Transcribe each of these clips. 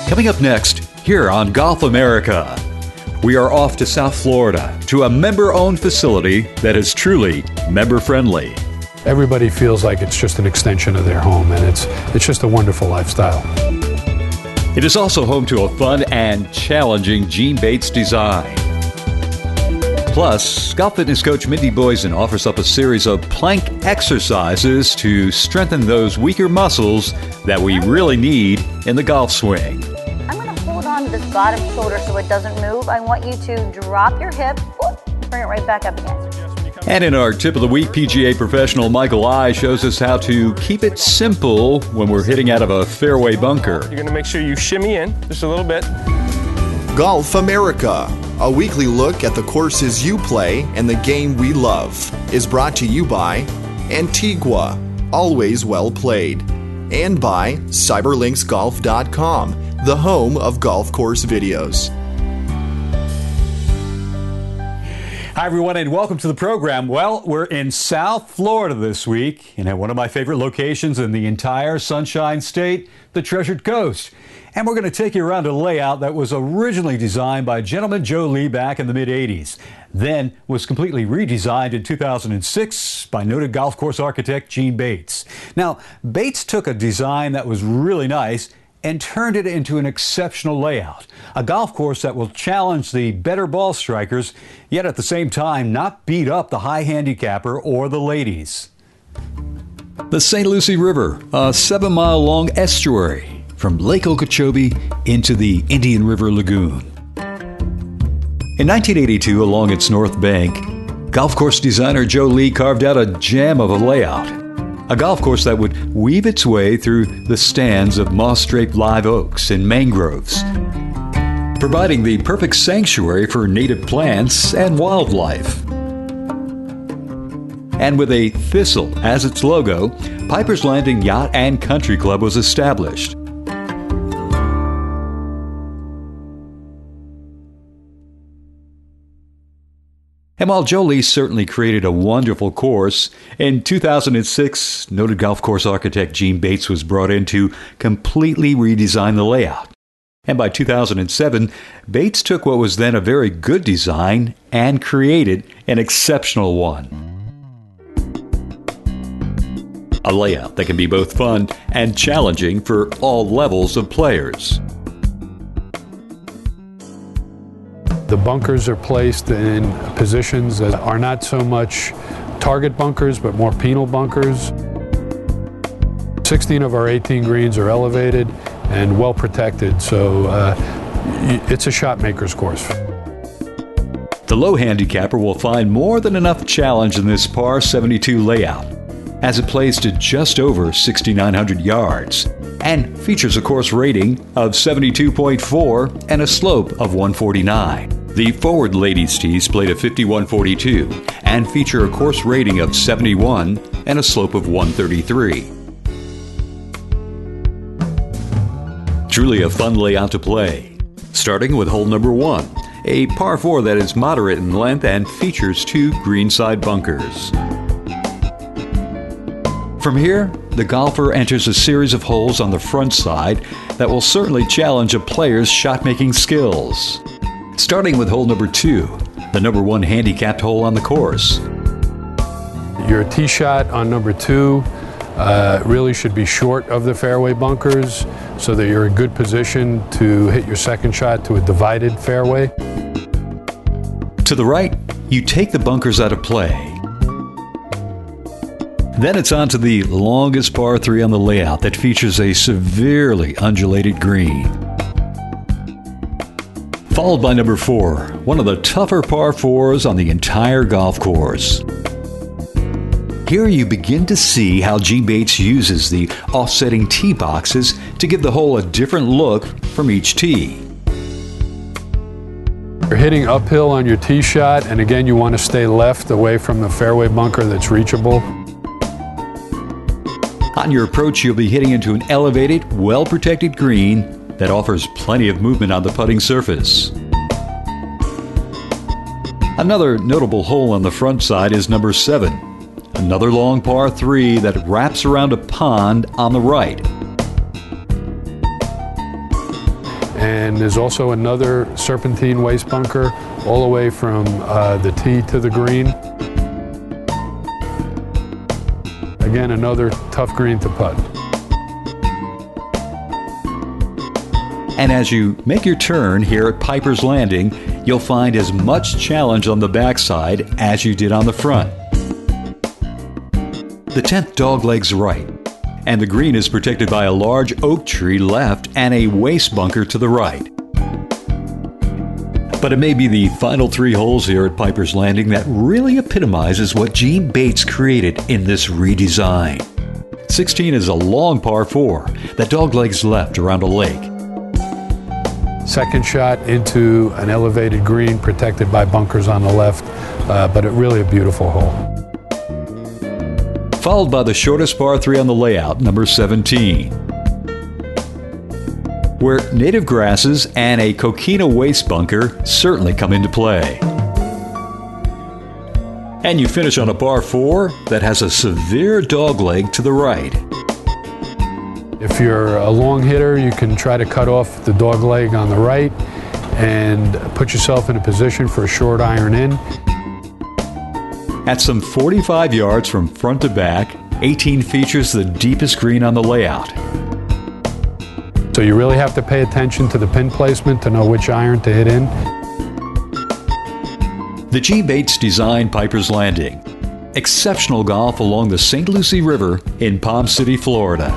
Coming up next, here on Golf America, we are off to South Florida to a member-owned facility that is truly member-friendly. Everybody feels like it's just an extension of their home, and it's just a wonderful lifestyle. It is also home to a fun and challenging Gene Bates design. Plus, golf fitness coach Mindy Boysen offers up a series of plank exercises to strengthen those weaker muscles that we really need in the golf swing. I'm going to hold on to this bottom shoulder so it doesn't move. I want you to drop your hip, bring it right back up again. And in our tip of the week, PGA professional Michael I shows us how to keep it simple when we're hitting out of a fairway bunker. You're going to make sure you shimmy in just a little bit. Golf America, a weekly look at the courses you play and the game we love, is brought to you by Antigua, always well played, and by cyberlinksgolf.com, the home of golf course videos. Hi, everyone, and welcome to the program. Well, we're in South Florida this week, and at one of my favorite locations in the entire Sunshine State, the Treasured Coast. And we're going to take you around a layout that was originally designed by gentleman Joe Lee back in the mid-'80s, then was completely redesigned in 2006 by noted golf course architect Gene Bates. Now, Bates took a design that was really nice and turned it into an exceptional layout. A golf course that will challenge the better ball strikers, yet at the same time not beat up the high handicapper or the ladies. The St. Lucie River, a 7-mile-long estuary from Lake Okeechobee into the Indian River Lagoon. In 1982, along its north bank, golf course designer Joe Lee carved out a gem of a layout. A golf course that would weave its way through the stands of moss-draped live oaks and mangroves, providing the perfect sanctuary for native plants and wildlife. And with a thistle as its logo, Piper's Landing Yacht and Country Club was established. And while Joe Lee certainly created a wonderful course, in 2006, noted golf course architect Gene Bates was brought in to completely redesign the layout. And by 2007, Bates took what was then a very good design and created an exceptional one. A layout that can be both fun and challenging for all levels of players. The bunkers are placed in positions that are not so much target bunkers, but more penal bunkers. 16 of our 18 greens are elevated and well protected, so it's a shot maker's course. The low handicapper will find more than enough challenge in this par 72 layout, as it plays to just over 6,900 yards and features a course rating of 72.4 and a slope of 149. The forward ladies' tees play to 51.42 and feature a course rating of 71 and a slope of 133. Truly a fun layout to play. Starting with hole number 1, a par 4 that is moderate in length and features 2 greenside bunkers. From here, the golfer enters a series of holes on the front side that will certainly challenge a player's shot-making skills. Starting with hole number 2, the number 1 handicapped hole on the course. Your tee shot on number 2 really should be short of the fairway bunkers so that you're in good position to hit your second shot to a divided fairway. To the right, you take the bunkers out of play. Then it's on to the longest par 3 on the layout that features a severely undulated green. Followed by number 4, one of the tougher par 4s on the entire golf course. Here you begin to see how Gene Bates uses the offsetting tee boxes to give the hole a different look from each tee. You're hitting uphill on your tee shot, and again you want to stay left away from the fairway bunker that's reachable. On your approach, you'll be hitting into an elevated, well-protected green that offers plenty of movement on the putting surface. Another notable hole on the front side is number 7, another long par 3 that wraps around a pond on the right. And there's also another serpentine waste bunker all the way from the tee to the green. Again, another tough green to putt. And as you make your turn here at Piper's Landing, you'll find as much challenge on the backside as you did on the front. The 10th dogleg's right, and the green is protected by a large oak tree left and a waste bunker to the right. But it may be the final 3 holes here at Piper's Landing that really epitomizes what Gene Bates created in this redesign. 16 is a long par 4 that doglegs left around a lake. Second shot into an elevated green protected by bunkers on the left, but really a beautiful hole. Followed by the shortest par 3 on the layout, number 17, where native grasses and a coquina waste bunker certainly come into play. And you finish on a par 4 that has a severe dogleg to the right. If you're a long hitter, you can try to cut off the dog leg on the right and put yourself in a position for a short iron in. At some 45 yards from front to back, 18 features the deepest green on the layout. So you really have to pay attention to the pin placement to know which iron to hit in. The G. Bates designed Piper's Landing. Exceptional golf along the St. Lucie River in Palm City, Florida.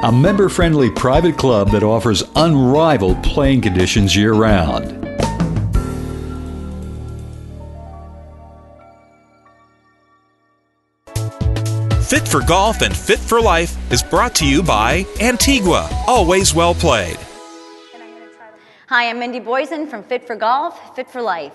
A member-friendly private club that offers unrivaled playing conditions year-round. Fit for Golf and Fit for Life is brought to you by Antigua, always well played. Hi, I'm Mindy Boysen from Fit for Golf, Fit for Life.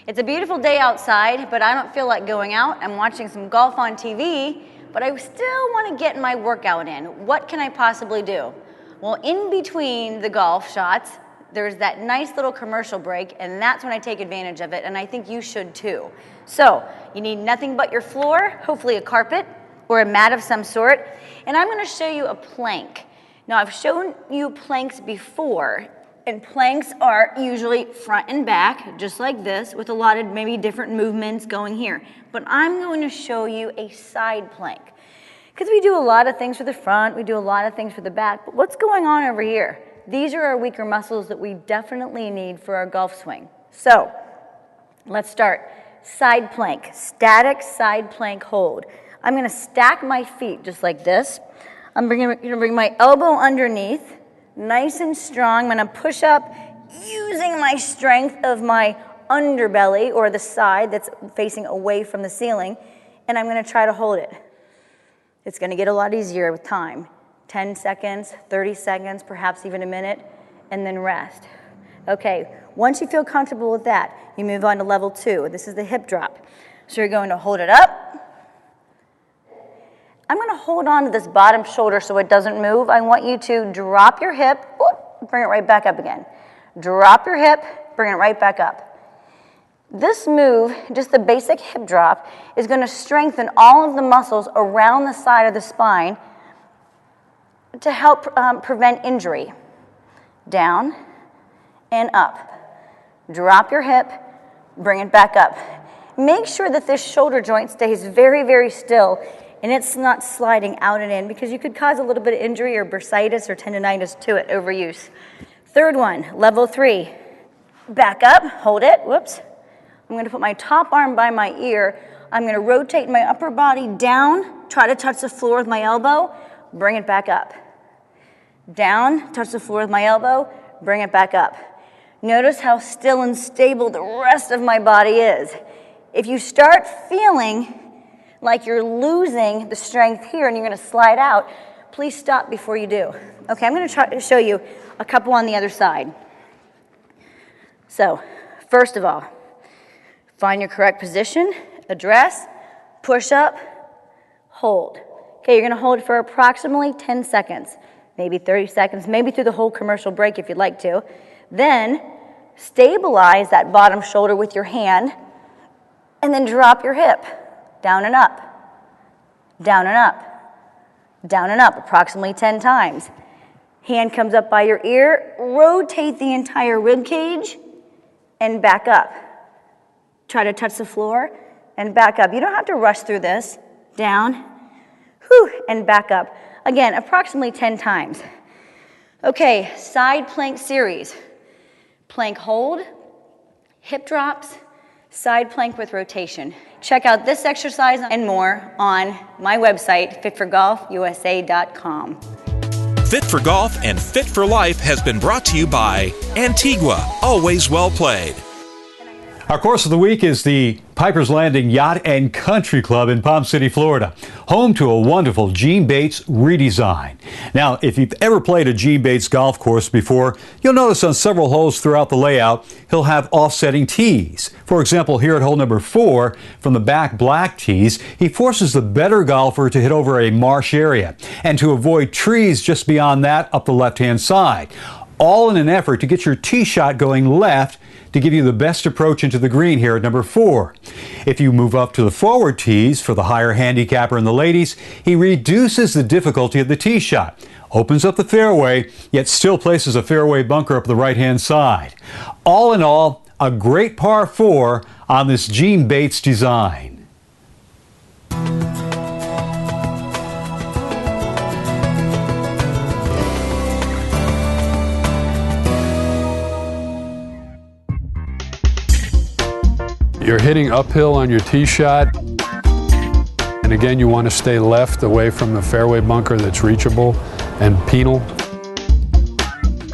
It's a beautiful day outside, but I don't feel like going out. I'm watching some golf on TV, but I still want to get my workout in. What can I possibly do? Well, in between the golf shots, there's that nice little commercial break, and that's when I take advantage of it, and I think you should too. So, you need nothing but your floor, hopefully a carpet or a mat of some sort, and I'm going to show you a plank. Now, I've shown you planks before, and planks are usually front and back, just like this, with a lot of maybe different movements going here. But I'm going to show you a side plank. Because we do a lot of things for the front, we do a lot of things for the back, but what's going on over here? These are our weaker muscles that we definitely need for our golf swing. So, let's start. Side plank, static side plank hold. I'm going to stack my feet just like this. I'm going to bring my elbow underneath, nice and strong. I'm going to push up using my strength of my underbelly or the side that's facing away from the ceiling, and I'm going to try to hold it. It's going to get a lot easier with time. 10 seconds, 30 seconds, perhaps even a minute, and then rest. Okay, once you feel comfortable with that, you move on to level 2. This is the hip drop. So you're going to hold it up. I'm going to hold on to this bottom shoulder so it doesn't move. I want you to drop your hip, bring it right back up again. Drop your hip, bring it right back up. This move, just the basic hip drop, is going to strengthen all of the muscles around the side of the spine to help prevent injury. Down and up. Drop your hip, bring it back up. Make sure that this shoulder joint stays very, very still and it's not sliding out and in because you could cause a little bit of injury or bursitis or tendonitis to it, overuse. Third one, level 3. Back up, hold it, whoops. I'm going to put my top arm by my ear. I'm going to rotate my upper body down, try to touch the floor with my elbow, bring it back up. Down, touch the floor with my elbow, bring it back up. Notice how still and stable the rest of my body is. If you start feeling like you're losing the strength here and you're going to slide out, please stop before you do. Okay, I'm going to try to show you a couple on the other side. So, first of all, find your correct position, address, push up, hold. Okay, you're going to hold for approximately 10 seconds, maybe 30 seconds, maybe through the whole commercial break if you'd like to. Then, stabilize that bottom shoulder with your hand, and then drop your hip. Down and up, down and up, down and up, approximately 10 times. Hand comes up by your ear, rotate the entire rib cage, and back up. Try to touch the floor and back up. You don't have to rush through this. Down, and back up. Again, approximately 10 times. Okay, side plank series. Plank hold, hip drops, side plank with rotation. Check out this exercise and more on my website, fitforgolfusa.com. Fit for Golf and Fit for Life has been brought to you by Antigua, always well played. Our course of the week is the Piper's Landing Yacht and Country Club in Palm City, Florida, home to a wonderful Gene Bates redesign. Now, if you've ever played a Gene Bates golf course before, you'll notice on several holes throughout the layout, he'll have offsetting tees. For example, here at hole number 4, from the back black tees, he forces the better golfer to hit over a marsh area and to avoid trees just beyond that up the left-hand side, all in an effort to get your tee shot going left to give you the best approach into the green here at number 4. If you move up to the forward tees for the higher handicapper and the ladies, he reduces the difficulty of the tee shot, opens up the fairway, yet still places a fairway bunker up the right-hand side. All in all, a great par 4 on this Gene Bates design. You're hitting uphill on your tee shot, and again you want to stay left away from the fairway bunker that's reachable and penal.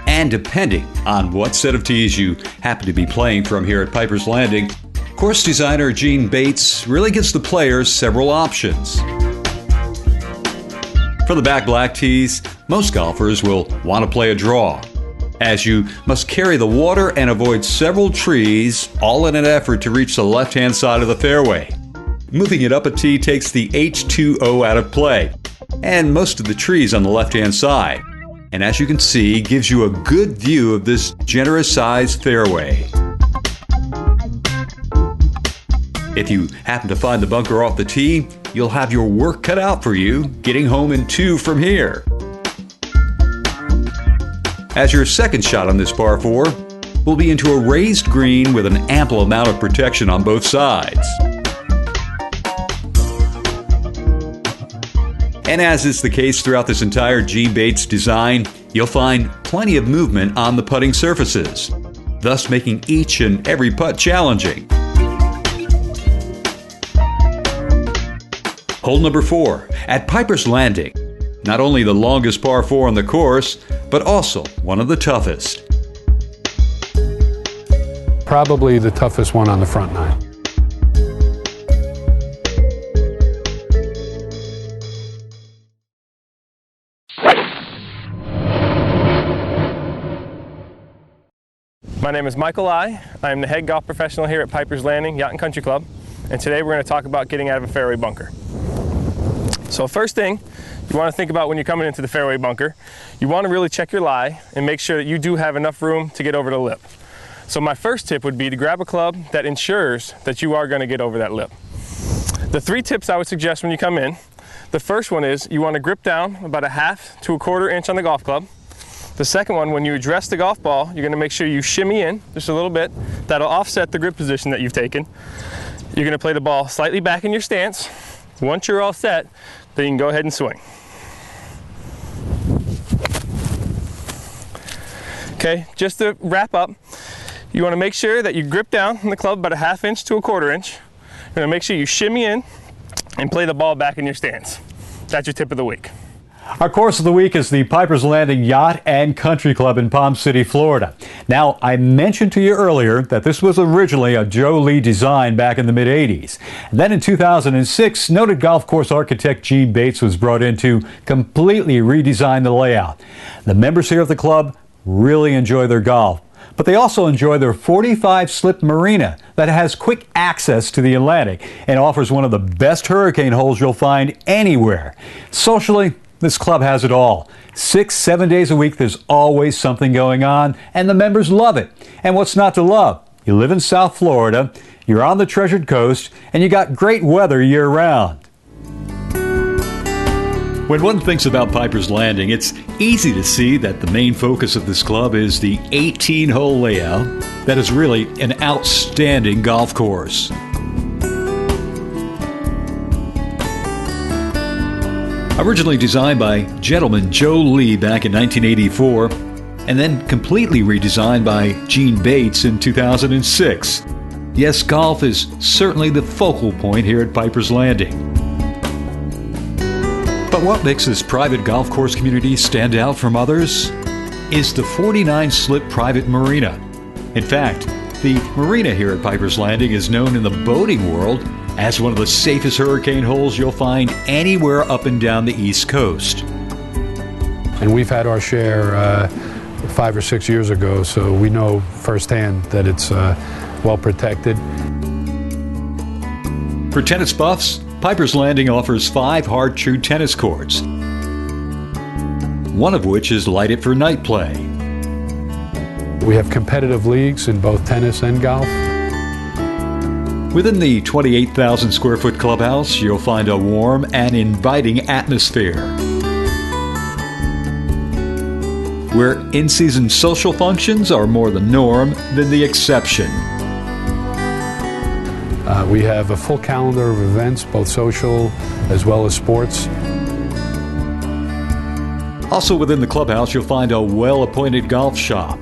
And depending on what set of tees you happen to be playing from here at Piper's Landing, course designer Gene Bates really gives the players several options. For the back black tees, most golfers will want to play a draw, as you must carry the water and avoid several trees, all in an effort to reach the left-hand side of the fairway. Moving it up a tee takes the H2O out of play, and most of the trees on the left-hand side. And as you can see, gives you a good view of this generous-sized fairway. If you happen to find the bunker off the tee, you'll have your work cut out for you getting home in 2 from here. As your second shot on this par 4, will be into a raised green with an ample amount of protection on both sides. And as is the case throughout this entire Gene Bates design, you'll find plenty of movement on the putting surfaces, thus making each and every putt challenging. Hole number 4 at Piper's Landing. Not only the longest par 4 on the course, but also one of the toughest. Probably the toughest one on the front 9. My name is Michael I. I'm the head golf professional here at Piper's Landing Yacht and Country Club, and today we're going to talk about getting out of a fairway bunker. So first thing you want to think about when you're coming into the fairway bunker, you want to really check your lie and make sure that you do have enough room to get over the lip. So my first tip would be to grab a club that ensures that you are going to get over that lip. The 3 tips I would suggest when you come in, the first one is you want to grip down about a 1/2 to 1/4 inch on the golf club. The second one, when you address the golf ball, you're going to make sure you shimmy in just a little bit. That'll offset the grip position that you've taken. You're going to play the ball slightly back in your stance. Once you're all set, then you can go ahead and swing. Okay, just to wrap up, you want to make sure that you grip down on the club about a 1/2 inch to 1/4 inch. You're going to make sure you shimmy in and play the ball back in your stance. That's your tip of the week. Our course of the week is the Piper's Landing Yacht and Country Club in Palm City, Florida. Now, I mentioned to you earlier that this was originally a Joe Lee design back in the mid-'80s. And then in 2006, noted golf course architect Gene Bates was brought in to completely redesign the layout. The members here at the club really enjoy their golf, but they also enjoy their 45-slip marina that has quick access to the Atlantic and offers one of the best hurricane holes you'll find anywhere. Socially, this club has it all. 6-7 days a week, there's always something going on, and the members love it. And what's not to love? You live in South Florida, you're on the Treasured Coast, and you got great weather year-round. When one thinks about Piper's Landing, it's easy to see that the main focus of this club is the 18-hole layout that is really an outstanding golf course. Originally designed by gentleman Joe Lee back in 1984, and then completely redesigned by Gene Bates in 2006. Yes, golf is certainly the focal point here at Piper's Landing. But what makes this private golf course community stand out from others is the 49-slip private marina. In fact, the marina here at Piper's Landing is known in the boating world as one of the safest hurricane holes you'll find anywhere up and down the East Coast. And we've had our share 5 or 6 years ago, so we know firsthand that it's well protected. For tennis buffs, Piper's Landing offers 5 Har-Tru tennis courts, one of which is lighted for night play. We have competitive leagues in both tennis and golf. Within the 28,000 square foot clubhouse, you'll find a warm and inviting atmosphere, where in-season social functions are more the norm than the exception. We have a full calendar of events, both social as well as sports. Also within the clubhouse, you'll find a well-appointed golf shop.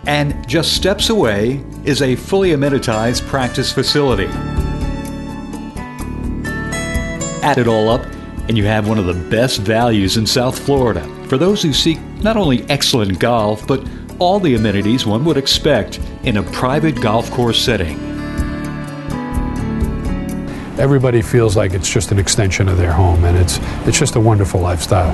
And just steps away is a fully amenitized practice facility. Add it all up, and you have one of the best values in South Florida for those who seek not only excellent golf, but all the amenities one would expect in a private golf course setting. Everybody feels like it's just an extension of their home, and it's just a wonderful lifestyle.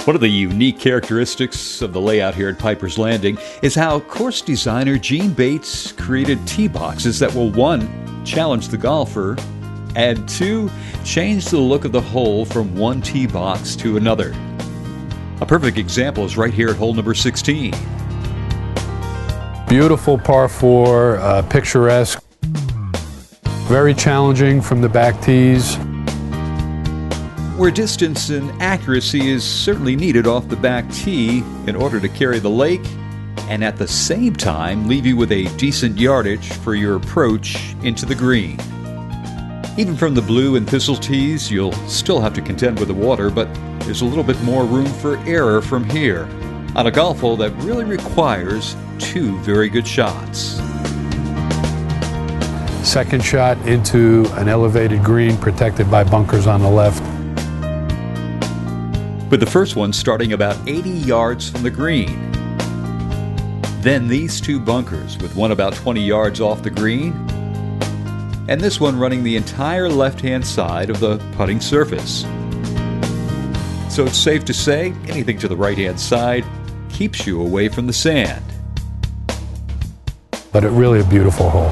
One of the unique characteristics of the layout here at Piper's Landing is how course designer Gene Bates created tee boxes that will, 1, challenge the golfer, and 2, change the look of the hole from one tee box to another. A perfect example is right here at hole number 16. Beautiful par 4, picturesque, very challenging from the back tees. Where distance and accuracy is certainly needed off the back tee in order to carry the lake, and at the same time leave you with a decent yardage for your approach into the green. Even from the blue and thistle tees, you'll still have to contend with the water, but there's a little bit more room for error from here on a golf hole that really requires 2 very good shots. Second shot into an elevated green protected by bunkers on the left. With the first one starting about 80 yards from the green. Then these 2 bunkers, with one about 20 yards off the green, and this one running the entire left-hand side of the putting surface. So it's safe to say anything to the right-hand side keeps you away from the sand. But it really a beautiful hole.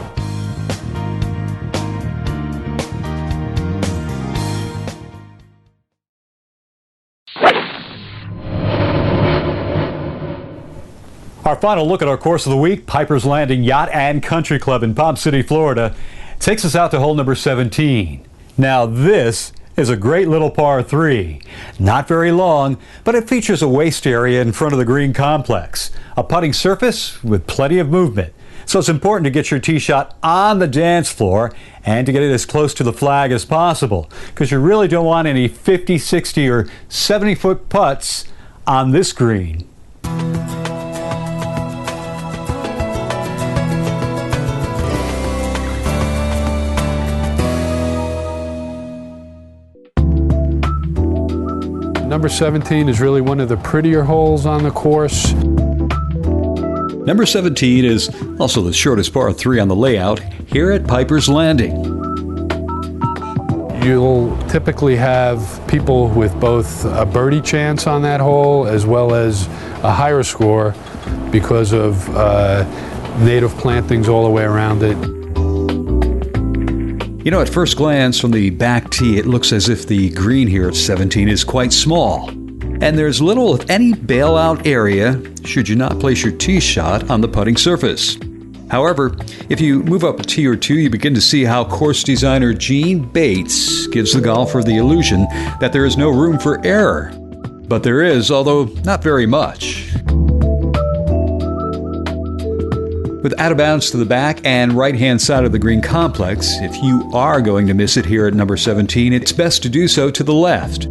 Our final look at our course of the week, Piper's Landing Yacht and Country Club in Palm City, Florida, takes us out to hole number 17. Now this is a great little par 3. Not very long, but it features a waste area in front of the green complex. A putting surface with plenty of movement. So it's important to get your tee shot on the dance floor and to get it as close to the flag as possible, because you really don't want any 50, 60, or 70-foot putts on this green. Number 17 is really one of the prettier holes on the course. Number 17 is also the shortest par 3 on the layout here at Piper's Landing. You'll typically have people with both a birdie chance on that hole as well as a higher score because of native plantings all the way around it. You know, at first glance from the back tee, it looks as if the green here at 17 is quite small. And there's little, if any, bailout area should you not place your tee shot on the putting surface. However, if you move up a tee or two, you begin to see how course designer Gene Bates gives the golfer the illusion that there is no room for error. But there is, although not very much. With out of bounds to the back and right-hand side of the green complex, if you are going to miss it here at number 17, it's best to do so to the left.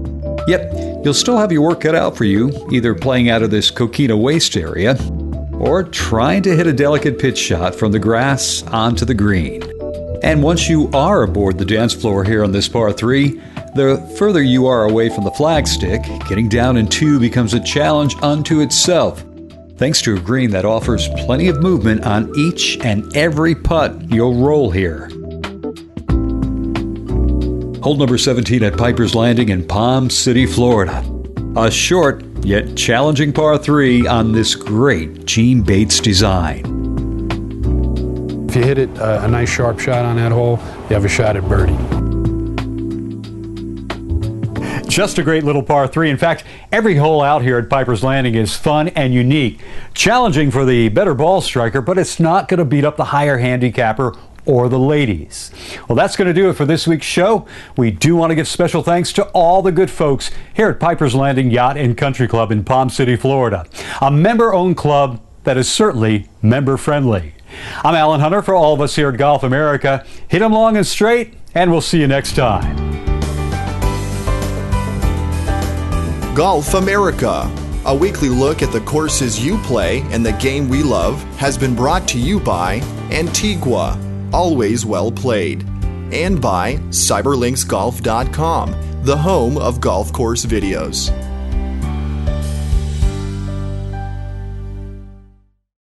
Yet, you'll still have your work cut out for you, either playing out of this coquina waste area, or trying to hit a delicate pitch shot from the grass onto the green. And once you are aboard the dance floor here on this par 3, the further you are away from the flagstick, getting down in 2 becomes a challenge unto itself, thanks to a green that offers plenty of movement on each and every putt you'll roll here. Hole number 17 at Piper's Landing in Palm City, Florida. A short yet challenging par 3 on this great Gene Bates design. If you hit it a nice sharp shot on that hole, you have a shot at birdie. Just a great little par 3. In fact, every hole out here at Piper's Landing is fun and unique. Challenging for the better ball striker, but it's not going to beat up the higher handicapper or the ladies. Well, that's going to do it for this week's show. We do want to give special thanks to all the good folks here at Piper's Landing Yacht and Country Club in Palm City, Florida. A member-owned club that is certainly member-friendly. I'm Alan Hunter for all of us here at Golf America. Hit 'em long and straight, and we'll see you next time. Golf America, a weekly look at the courses you play and the game we love, has been brought to you by Antigua, always well played, and by cyberlinksgolf.com, the home of golf course videos.